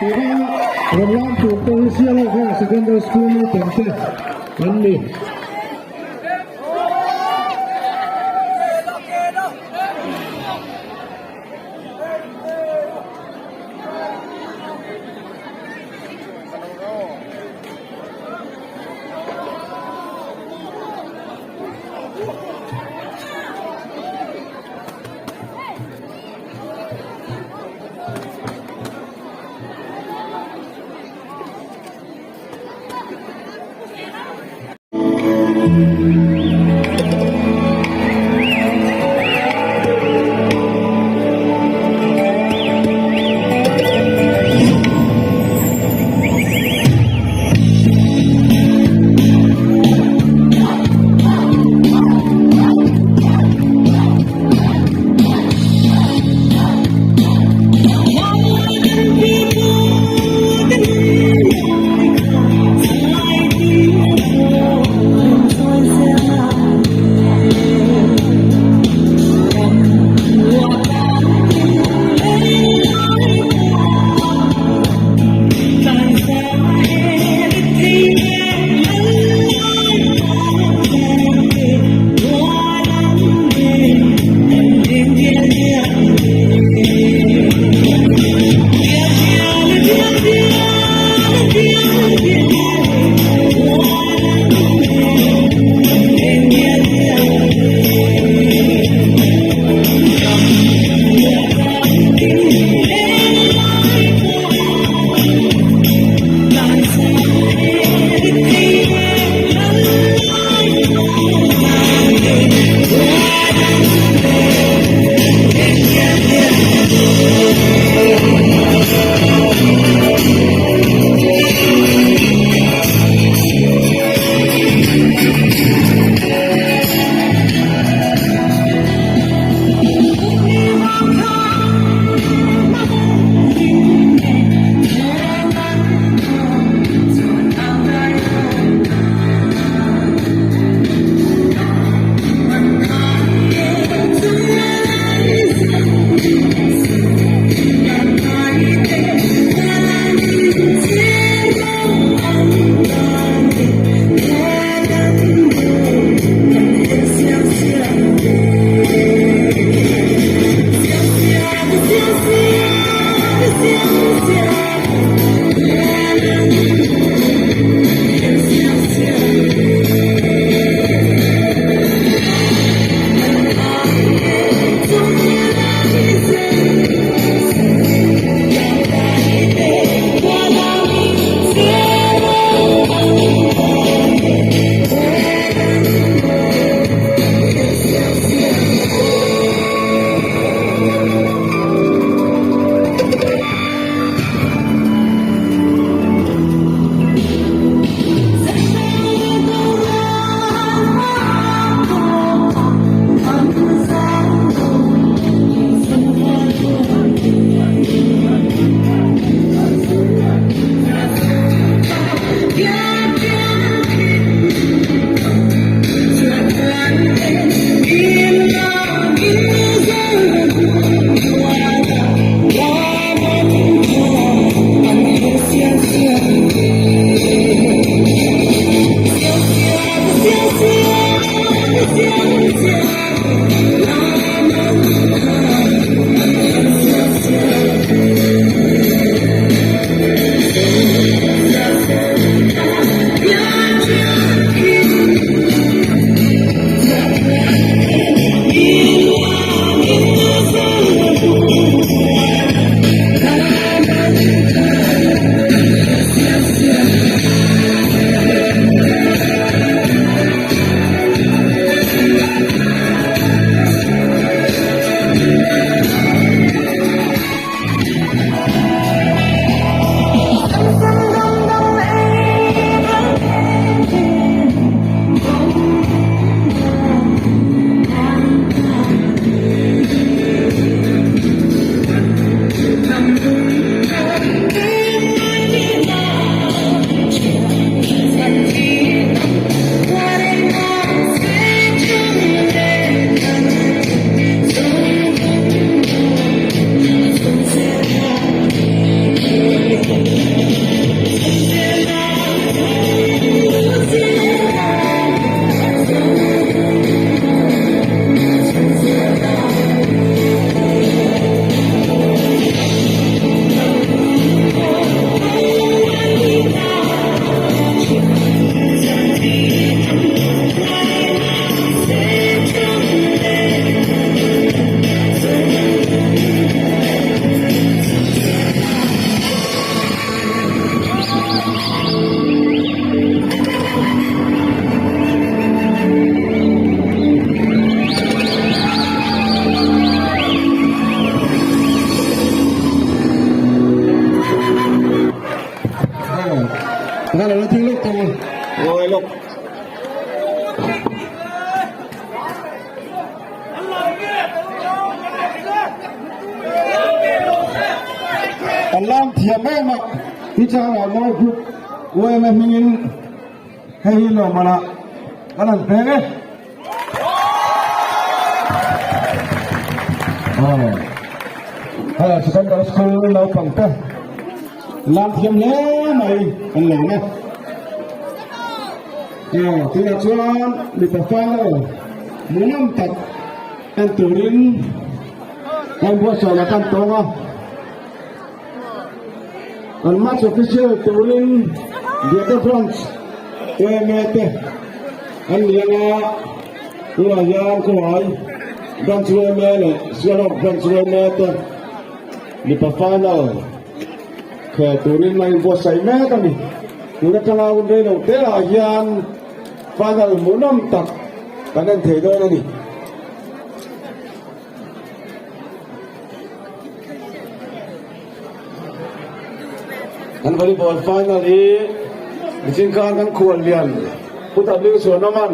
Rolando Policial of Secondary School Tempe, Andy. Hãy subscribe cho kênh Ghiền Mì Gõ để không bỏ lỡ rồi lục anh làm thiệp em ạที่จะเอาโน้ตบุ๊กไว้ไม่มีเงินให้เรามาละกันนั่นเพลงเอ้สกันดอสคูลเราปังเตะลานเทียมเนี้ยไหนอันไหนนะที่เราชวนดิปฟ้าเราหมุนตัดอันตุรินอันบัวสวยกันตัว Al match official Turin Diego France Mete An Lianga Yang Kuai France Mete Siapa France Mete di final ke Turin main buat saya Mete ni kita kalau udah nanti yang final munam tak kanan tiga niอันวอลเลย์บอลไฟนอลนี้จริงๆการกันควรเรียนผู้ตัดเรื่องส่วนน้ำมัน